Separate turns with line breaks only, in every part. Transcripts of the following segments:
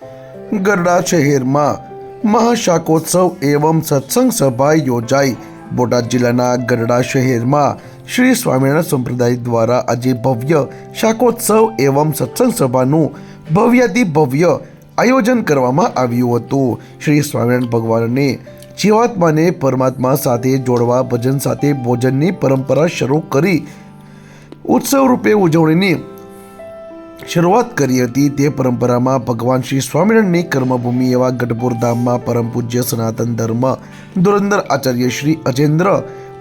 ગરડા શહેરમાં મહાશાકોત્સવ એવં સત્સંગ સભા યોજાઈ। બોટાદ જિલ્લાના ગરડા શહેરમાં શ્રી સ્વામિનારાયણ સંપ્રદાય દ્વારા આજે ભવ્ય શાકોત્સવ એવં સત્સંગ સભાનું ભવ્યાતિ ભવ્ય આયોજન કરવામાં આવ્યું હતું। શ્રી સ્વામિનારાયણ ભગવાનને જીવાત્માને પરમાત્મા સાથે જોડવા ભજન સાથે ભોજનની પરંપરા શરૂ કરી ઉત્સવ રૂપે ઉજવણીની શરૂઆત કરી હતી। તે પરંપરામાં ભગવાન શ્રી સ્વામિનારાયણની કર્મભૂમિ એવા ગઢપુર ધામમાં પરમ પૂજ્ય સનાતન ધર્મ ધુરંધર આચાર્ય શ્રી અજેન્દ્ર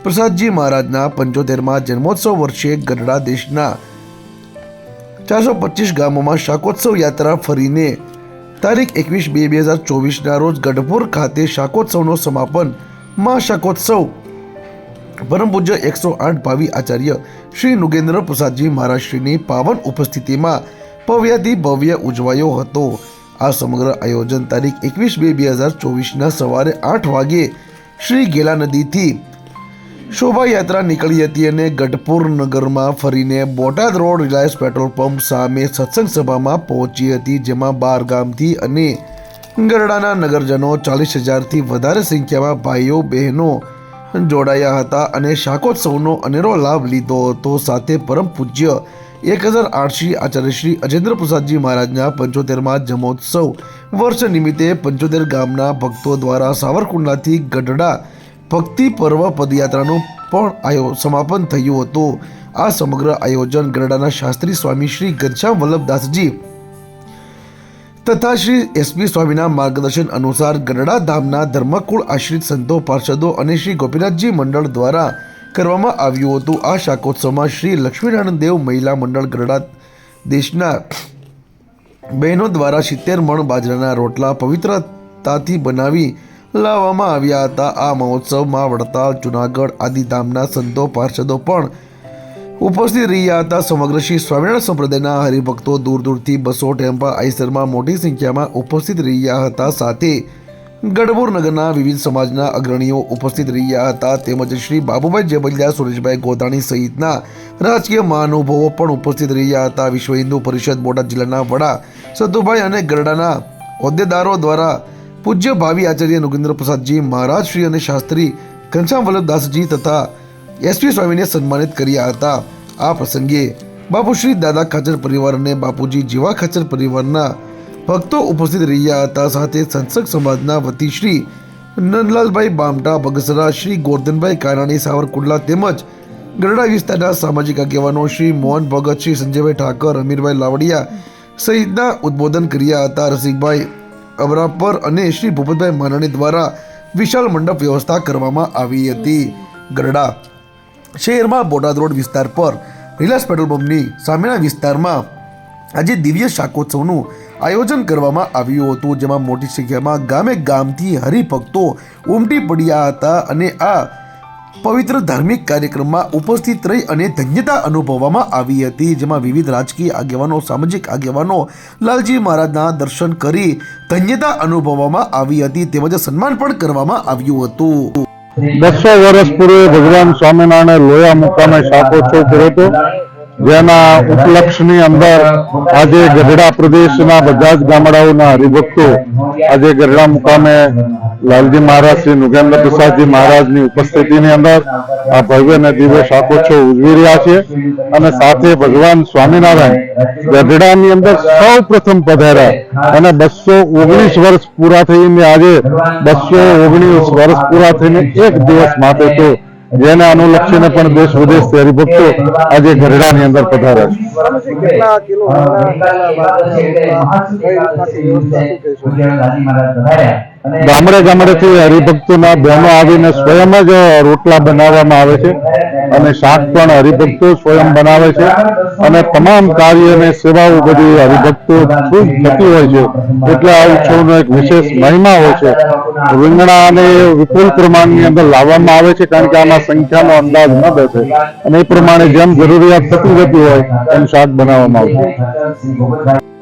પ્રસાદજી મહારાજના 75મા જન્મોત્સવ વર્ષે ગઢડા દેશના 425 ગામોમાં શાકોત્સવ યાત્રા ફરીને તારીખ 21/2/2024ના રોજ ગઢપુર ખાતે શાકોત્સવનો સમાપન મહાશાકોત્સવ પરમ પૂજ્ય 108 ભાવિ આચાર્ય શ્રી નુગેન્દ્ર પ્રસાદજી મહારાજશ્રીની પાવન ઉપસ્થિતિમાં ભવ્યાતિ ભવ્ય ઉજવાયો હતો। આ સમગ્ર આયોજન તારીખ 21/2/2024ના સવારે 8 વાગે શ્રી ગેલા નદીથી શોભાયાત્રા નીકળી હતી અને ગઢપુર નગરમાં ફરીને Botad road Reliance petrol pump સામે સત્સંગ સભામાં પહોંચી હતી, જેમાં 12 ગામથી અને ગરડાના નગરજનો 40,000થી વધારે સંખ્યામાં ભાઈઓ બહેનો જોડાયા હતા અને શાકોત્સવનો અનેરો લાભ લીધો હતો। સાથે પરમ પૂજ્ય 1008 શ્રી આચાર્ય શ્રી અજેન્દ્ર પ્રસાદજી મહારાજના 75મા જન્મોત્સવ વર્ષ નિમિત્તે 75 ગામના ભક્તો દ્વારા સાવરકુંડલાથી ગઢડા ભક્તિ પર્વ પદયાત્રાનું પણ સમાપન થયું હતું। આ સમગ્ર આયોજન ગઢડાના શાસ્ત્રી સ્વામી શ્રી ઘનશ્યામ વલ્લભદાસજી તથા શ્રી એસપી સ્વામીના માર્ગદર્શન અનુસાર ગઢડા ધામના ધર્મકુળ આશ્રિત સંતો પાર્ષદો અને શ્રી ગોપીનાથજી મંડળ દ્વારા કરવામાં આવ્યું હતું। આ શાકોત્સવમાં શ્રી લક્ષ્મીનારાયણ દેવ મહિલા મંડળ ગઢડા દેશના બહેનો દ્વારા 70 મણ બાજરાના રોટલા પવિત્રતાથી બનાવી લાવવામાં આવ્યા હતા। આ મહોત્સવમાં વડતાલ, જુનાગઢ આદિ ધામના સંતો પાર્ષદો પણ ઉપસ્થિત રહ્યા હતા। સમગ્ર શ્રી સ્વામિનારાયણ સંપ્રદાયના હરિભક્તો દૂર દૂરથી બસો ટેમ્પા આઈસરમાં મોટી સંખ્યામાં ઉપસ્થિત રહ્યા હતા। સાથે ગઢપુર નગરના વિવિધ સમાજના અગ્રણીઓ ઉપસ્થિત રહ્યા હતા, તેમજ શ્રી બાબુભાઈ જેબલિયા, સુરેશભાઈ ગોધાણી સહિતના રાજકીય મહાનુભાવો પણ ઉપસ્થિત રહ્યા હતા। વિશ્વ હિન્દુ પરિષદ બોટાદ જિલ્લાના વડા સતુભાઈ અને ગરડાના હોદ્દેદારો દ્વારા પૂજ્ય ભાવિ આચાર્ય નુગેન્દ્ર પ્રસાદજી મહારાજ શ્રી અને શાસ્ત્રી ઘનશ્યામ વલ્લભદાસજી તથા એસપી સ્વામીને સન્માનિત કર્યા હતા। આ પ્રસંગે બાપુશ્રી દાદા ખાચર પરિવાર અને બાપુજી જીવા ખાચર પરિવારના ભક્તો ઉપસ્થિત રહ્યા હતા। સાથે સંસદ સમાજના વતી શ્રી નંદલાલભાઈ બામટા બગસરા, શ્રી ગોરધનભાઈ કાનાણી સાવરકુંડલા તેમજ ગરડા વિસ્તારના સામાજિક આગેવાનો શ્રી મોહન ભગત, શ્રી સંજયભાઈ ઠાકર, અમીરભાઈ લાવડિયા સહિતના ઉદ્બોધન કર્યા હતા। રસિકભાઈ અબરાપર અને શ્રી ભૂપતભાઈ માનાણી દ્વારા વિશાળ મંડપ વ્યવસ્થા કરવામાં આવી હતી। ગરડા શહેરમાં બોટાદ રોડ વિસ્તાર પર રિલાયન્સ પેટ્રોલ પંપની સામેના વિસ્તારમાં આજે દિવ્ય શાકોત્સવનું આયોજન કરવામાં આવ્યું હતું, જેમાં મોટી સંખ્યામાં ગામે ગામથી હરિભક્તો ઉમટી પડ્યા હતા અને આ પવિત્ર ધાર્મિક કાર્યક્રમમાં ઉપસ્થિત રહી અને ધન્યતા અનુભવવામાં આવી હતી, જેમાં વિવિધ રાજકીય આગેવાનો, સામાજિક આગેવાનો લાલજી મહારાજના દર્શન કરી ધન્યતા અનુભવવામાં આવી હતી, તેમજ સન્માન પણ કરવામાં આવ્યું હતું।
200 વર્ષ પૂર્વે ભગવાન સ્વામિનારાયણ લોયા મુકામે શાકોત્સવ કર્યો હતો, જેના ઉપલક્ષની અંદર આજે ગઢડા પ્રદેશના બધા જ ગામડાઓના હરિભક્તો આજે ગઢડા મુકામે લાલજી મહારાજ શ્રી નુગેન્દ્ર પ્રસાદજી મહારાજની ઉપસ્થિતિની અંદર આ ભવ્ય અને દિવ્ય શાકોત્સવ ઉજવી રહ્યા છે અને સાથે ભગવાન સ્વામિનારાયણ ગઢડાની અંદર સૌ પ્રથમ પધાર્યા અને 219 વર્ષ પૂરા થઈને આજે 219 વર્ષ પૂરા થઈને એક દિવસ માટે તો જેને અનુલક્ષીને પણ દેશ વિદેશથી હરિભક્તો આજે ગઢડાની અંદર પધાર્યા છે। ગામડે ગામડેથી હરિભક્તોના બહેનો આવીને સ્વયં જ રોટલા બનાવવામાં આવે છે અને શાક પણ હરિભક્તો સ્વયં બનાવે છે અને તમામ કાર્ય અને સેવાઓ બધી હરિભક્તો ખૂબ થતી હોય છે, એટલે આ ઉત્સવનો એક વિશેષ મહિમા હોય છે। રીંગણા અને વિપુલ પ્રમાણની અંદર લાવવામાં આવે છે, કારણ કે આમાં સંખ્યાનો અંદાજ ન બેસે અને એ પ્રમાણે જેમ જરૂરિયાત થતી જતી હોય એમ શાક બનાવવામાં આવતું।